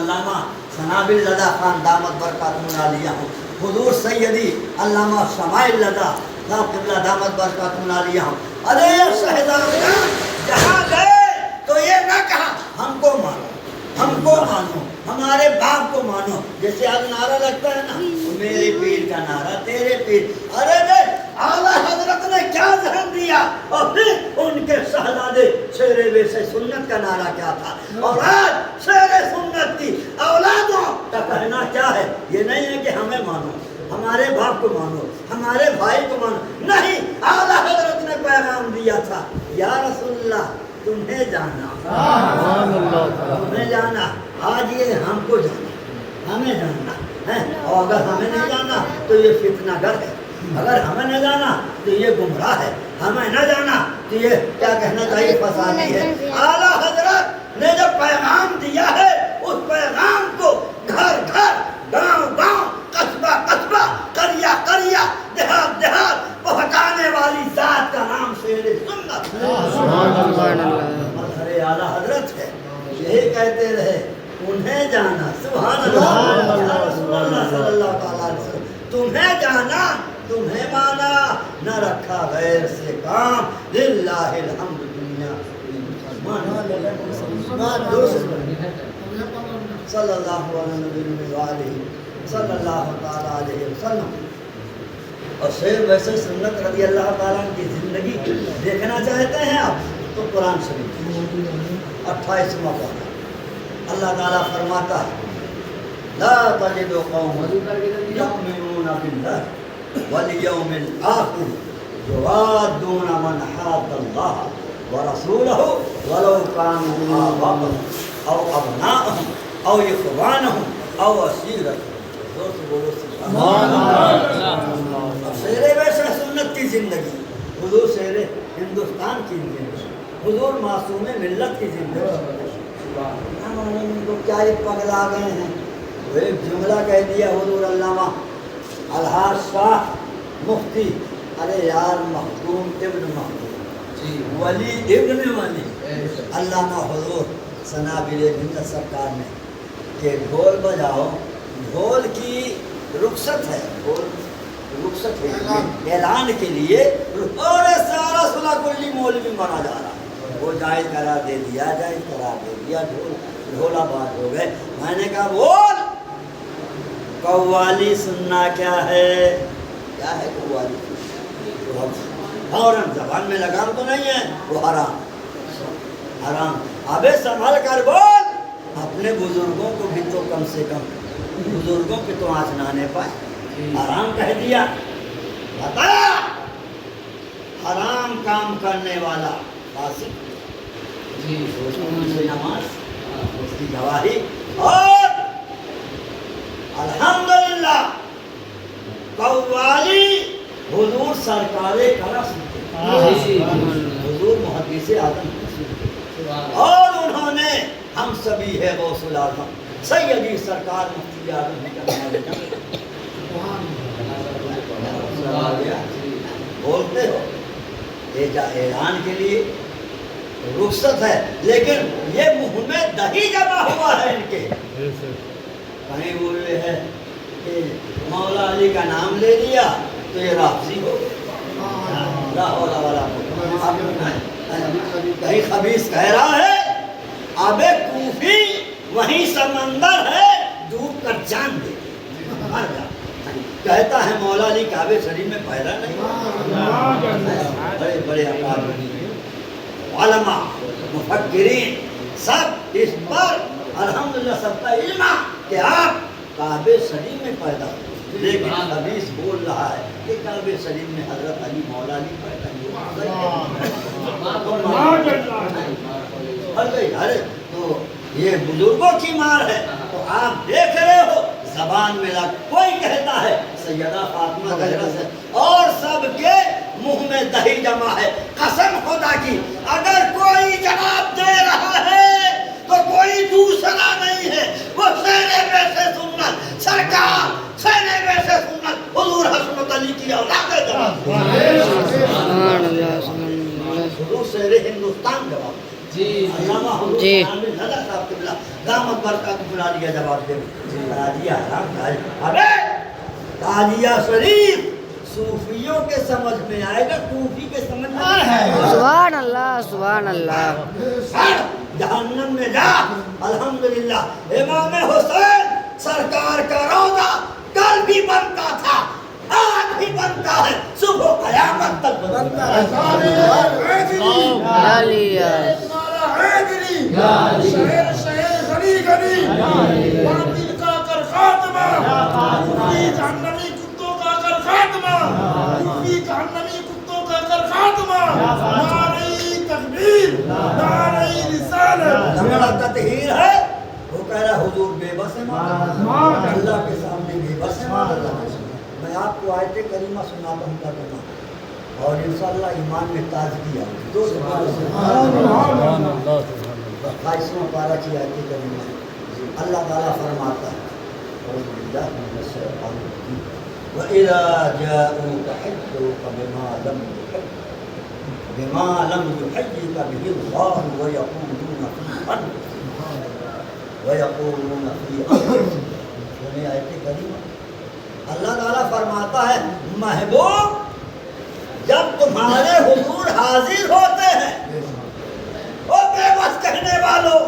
علامہ سنابل زدہ خان دامت برکاتہ عالیہ ہوں، حضور سیدی علامہ شمائل زدہ صاحب قبلہ دامت برکاتہ عالیہ ہوں۔ ارے شہزادگان جہاں گئے تو یہ نہ کہا ہم کو مانو، ہم کو مانو، ہمارے باپ کو مانو، جیسے آج نعرہ لگتا ہے نا میرے پیر کا نعرہ تیرے پیر۔ ارے اعلیٰ حضرت نے کیا ذہن دیا، اور پھر ان کے شہزادے شیر ویسے سنت کا نعرہ کیا تھا، اور آج شیر سنت کی اولادوں کا کہنا کیا ہے، یہ نہیں ہے کہ ہمیں مانو، ہمارے باپ کو مانو، ہمارے بھائی کو مانو، نہیں، اعلیٰ حضرت نے پیغام دیا تھا یا رسول اللہ تمہیں جانا، تمہیں جانا، آج یہ ہم کو جانا، ہمیں جاننا ہے، اور اگر ہمیں نہیں جانا تو یہ فتنہ گر ہے، اگر ہمیں نہ جانا تو یہ گمراہ ہے، ہمیں نہ جانا تو یہ کیا کہنا چاہیے فسادی ہے۔ اعلیٰ حضرت نے جو پیغام دیا ہے اس پیغام کو گھر گھر، گاؤں گاؤں، قصبہ قصبہ، قریہ قریہ، دیہات دیہات پہنچانے والی ذات کا نام شیر سنت مظہر اعلیٰ حضرت ہے۔ یہی کہتے رہے انہیں جانا، سبحان اللہ، یا رسول اللہ صلی اللہ تعالیٰ علیہ وسلم، تمہیں جانا تمہیں مانا، نہ رکھا غیر سے کام، للہ الحمد دنیا صلی اللہ علیہ صلی اللہ تعالیٰ علیہ وسلم۔ اور شیر ویسے سنت رضی اللہ تعالیٰ کی زندگی دیکھنا چاہتے ہیں آپ تو قرآن شریف 28واں پارہ اللہ تعالیٰ فرماتا ہے لا تجد قوما یؤمنون باللہ والیوم الآخر یوادون من حاد اللہ ورسولہ ولو کانوا آباءهم او ابناءهم او اخوانهم او عشیرتهم۔ شیر ویسے سنت کی زندگی، حضور شیر ہندوستان کی زندگی، حضور معصوم ملت کی زندگی۔ تو کیا ایک پگلا گئے ہیں، وہ ایک جملہ کہہ دیا حضور علامہ الحاج شاہ مفتی، ارے یار مخدوم ابن مخدوم ولی ابن ولی علامہ حضور سنابل ملت سرکار نے کہ ڈھول بجاؤ، ڈھول کی رخصت ہے، ڈھول رخصت ہے اعلان کے لیے، اور سارا صلح کلی مولوی بنا جا رہا ہے، وہ جائز قرار دے دیا، جائز قرار دے دیا، ڈھولا بات ہو گئے۔ میں نے کہا بول قوالی سننا کیا ہے، کیا ہے قوالی؟ فوراً زبان میں لگام تو نہیں ہے، وہ حرام حرام۔ ابے سنبھل کر بول، اپنے بزرگوں کو بھی تو کم سے کم بزرگوں کی تو آنچ نہ آنے پائے، حرام کہہ دیا، بتایا حرام کام کرنے والا فاسق، نماز اس کی گواہی۔ اور الحمدللہ قوالی حضور سرکار کرا سنتے، حضور محدث اعظم سنتے، اور انہوں نے ہم سبھی ہے غوث العظم سیدی سرکار مفتی اعظم بولتے ہو، اعلان کے لیے رخصت ہے، لیکن یہ منہ میں دہی جمع ہوا ہے ان کے، کہیں بولے ہے کہ مولا علی کا نام لے لیا تو یہ رافضی ہو لا حول ولا قوت، کہیں خبیث کہہ رہا ہے اب کوفی وہیں سمندر ہے ڈوب کر جان دے، مر جا، کہتا ہے مولا علی کعبہ شریف میں پیدا نہیں، بڑے بڑے اکابرین علماء مفکرین سب اس پر الحمدللہ سب کا علم کہ آپ کعبہ شریف میں پیدا ہوئے، لیکن خبیث بول رہا ہے کہ کعبہ شریف میں حضرت علی مولا علی پیدا ہوئے، تو یہ بزرگوں کی مار ہے۔ تو آپ دیکھ رہے ہو زبان میں کوئی کہتا ہے سیدہ فاطمہ زہرا سے، اور سب کے منہ میں دہی جمع ہے۔ قسم خدا کی اگر کوئی جواب دے رہا ہے تو کوئی دوسرا نہیں ہے، وہ شیر ویسے سنت سرکار، شیر ویسے سنت حضور حسنت علی کی اولاد ہے، حضور شیر ہندوستان جواب علامہ حضور جی نظر صاحب قبلہ دامت برکات کو بلا دیا جواب دے تاجیہ حرام ابے تاجیہ شریف صوفیوں کے سمجھ میں آئے گا، صوفی کے سمجھ میں آئے گا۔ سبحان اللہ سبحان اللہ۔ جہنم میں جا، الحمدللہ امام حسین سرکار کا روضہ کل بھی بنتا تھا، آج بھی بنتا ہے، صبح قیامت تک بنتا ہے۔ لنگڑا تطہیر ہے، وہ کہہ رہا حضور بے بس ہے مولا، اللہ کے سامنے بے بس ہے مولا۔ میں آپ کو آیت کریمہ سناتا ہوں ترجمہ، اور انشاءاللہ ایمان میں تازگی آئے گی۔ 28واں پارہ کی آیت کریمہ اللہ تعالیٰ فرماتا ہے اعوذ باللہ من الشیطان الرجیم وَإِذَا جَاءُوكَ حَجُّوكَ بِمَا لَمْ يُحَيِّكَ بِهِ اللَّهُ وَيَقُولُونَ فِي أَنفُسِهِمْ سنیں آیت کریمہ، اللہ تعالیٰ فرماتا ہے محبوب جب تمہارے حضور حاضر ہوتے ہیں، او بے بس کہنے والوں،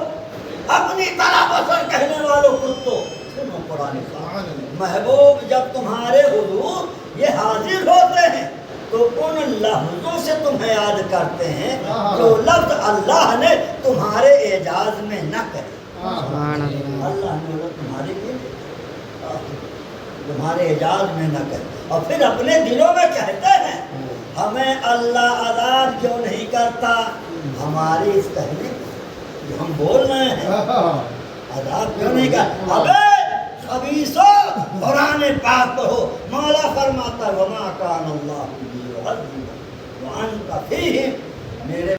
اپنی طرح بسر کہنے والوں کتوں، سنو قرآن پاک، محبوب جب تمہارے حضور یہ حاضر ہوتے ہیں تو ان لفظوں سے تمہیں یاد کرتے ہیں جو لفظ اللہ نے تمہارے اعجاز میں نہ کہے۔ اللہ نے بولا تمہارے لیے تمہارے اعجاز میں نہ کہے، اور پھر اپنے دلوں میں کہتے ہیں ہمیں اللہ عذاب کیوں نہیں کرتا ہماری اس کہنے جو ہم بول رہے ہیں، عذاب کیوں نہیں کرتا۔ ابے خبیثو قرآن پاک پڑھو، مولا فرماتا ہے وَمَا كَانَ اللَّهُ لِيُعَذِّبَهُمْ وَأَنْتَ فِيهِمْ، میرے